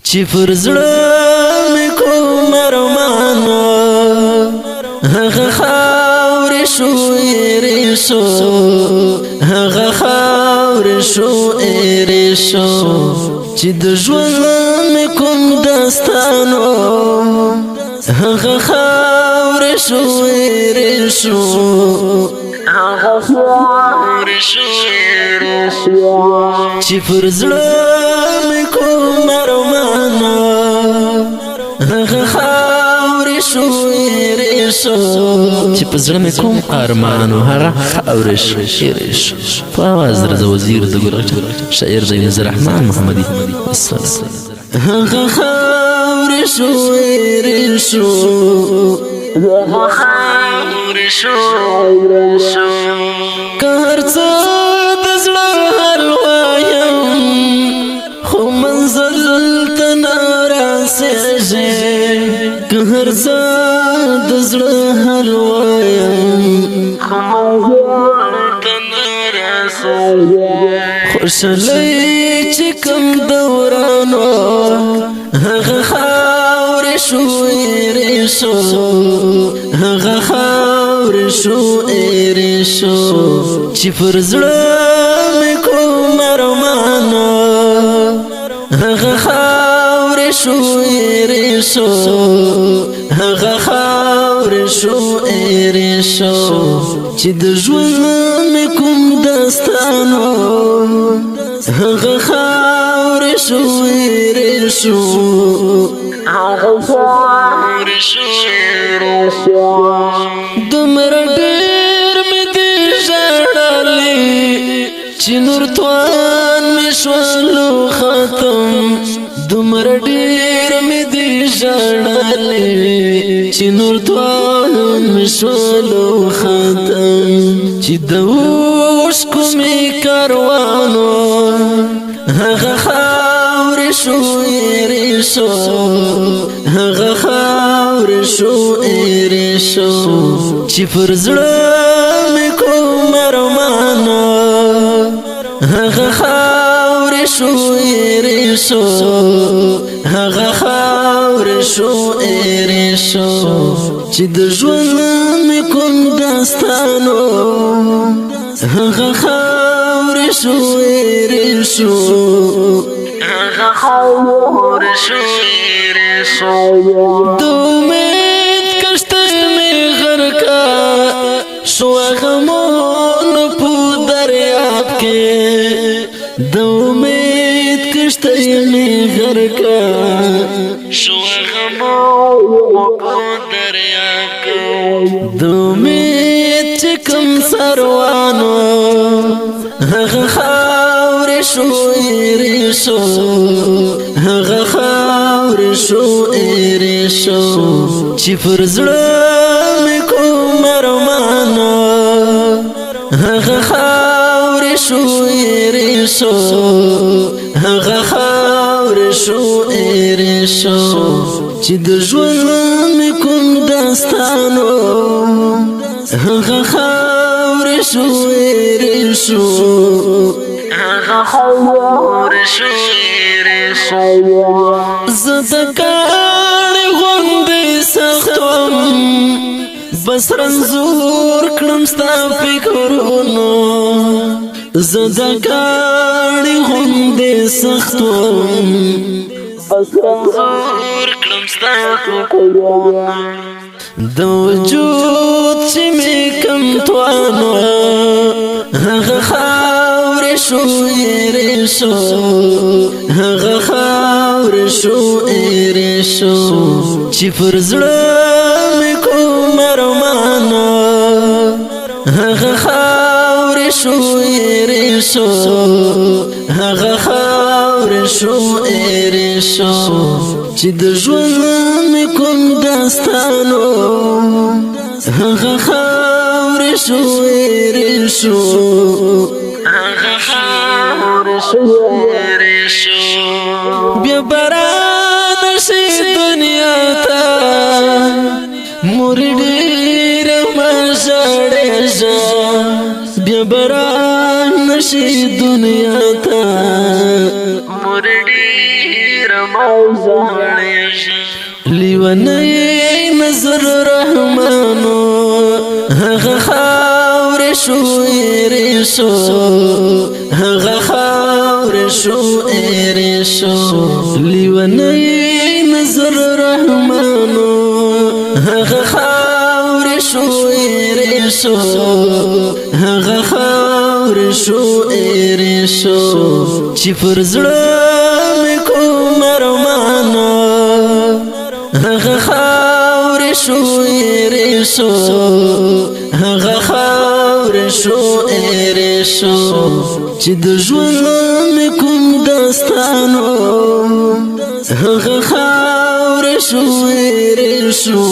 چې پر زړه مې کوم ارمانو هغه خاورې شو ایرې شو هغه خاورې شو ایرې شو چې د ژوند مې کوم داستانو هغه خاورې شو ایرې شو هغه خاورې شو ایرې شو چې پر زړه مې کوم ارمانو هغه خاورې شو ایرې شو چې په زړه مې کوم ارمانو هغه خاورې شو ایرې شو په اواز د وزیر د ګل شاعر د نظر رحمان محمدي هغه خاورې شو ایرې شو هغه خاورې شو ایرې شو که هر څه د زړه حل وایم خو منزل ته نه رسېږي که هر څه د زړه حل وایم خو منزل ته نه رسېږي خوشحالۍ چې کوم دورانو هغه خاورې شو ایرې شو هغه خاورې شو ایرې شو چې پر زړه مې کوم ارمانو هغه خاورې شو ایرې شو هغه خاورې شو ایرې شو چې د ژوند مې کوم داستانو هغه خاورې شو ایرې شو هغه خاورې شو ایرې شو دومره ډېر مې دې ژړلې چې نور توان مې شولو ختم دومره ډېر مې دې ژړلې چې نور توان مې شولو ختم چې د اوښکو مې کاروانو هغه خاورې شو ایرې شو هغه خاورې شو ایرې شو چې پر زړه مې کوم ارمانو هغه خاورې شو ایرې شو هغه خاورې شو ایرې شو چې د ژوند مې کوم داستانو هغه خاورې شو ایرې شو هغه خاورې شو ایرې شو د امید کښتۍ مې غرقه شو غمونو په دریاب کې د امید کښتۍ مې غرقه شو غمونو په دریاب کې د امید چې کوم سروانو هغه خاورې شو ایرې شو هغه خاورې شو ایرې شو چې پر زړه مې کوم ارمانو هغه خاورې شو ایرې شو هغه خاورې شو ایرې شو چې د ژوند مې کوم داستانو هغه خاورې شو ایرې شو هغه خاورې شو ایرې شو زه د کاڼي غوندې سخت وم بس رنځور کړم ستا فکرونو زه د کاڼي غوندې سخت وم بس رنځور کړم ستا فکرونو د وجود چې مې کم توانو هغه خاورې شو ایرې شو هغه خاورې شو ایرې شو چې پر زړه مې کوم ارمانو هغه خاورې شو ایرې شو هغه خاورې شو ایرې شو چې د ژوند مې کوم داستانو هغه خاورې شو ایرې شو هغه خاورې شو ایرې شو بیا باران شي دنیا ته مور ډېره مه ژړېږه بیا باران شي دنیا ته مور ډېره لیونی نظر رحمانو هغه خاور شو ایری شو هغه خاور شو ایری شو لیونی نظر رحمانو هغه خاور شو ایری شو هغه خاور شو ایری شو چې پر زړه مې کوم ارمانو هغه خاور شو ایری شو هغه خاور شو ایری شو چې د ژوند مې کوم داستانو هغه خاور شو ایری شو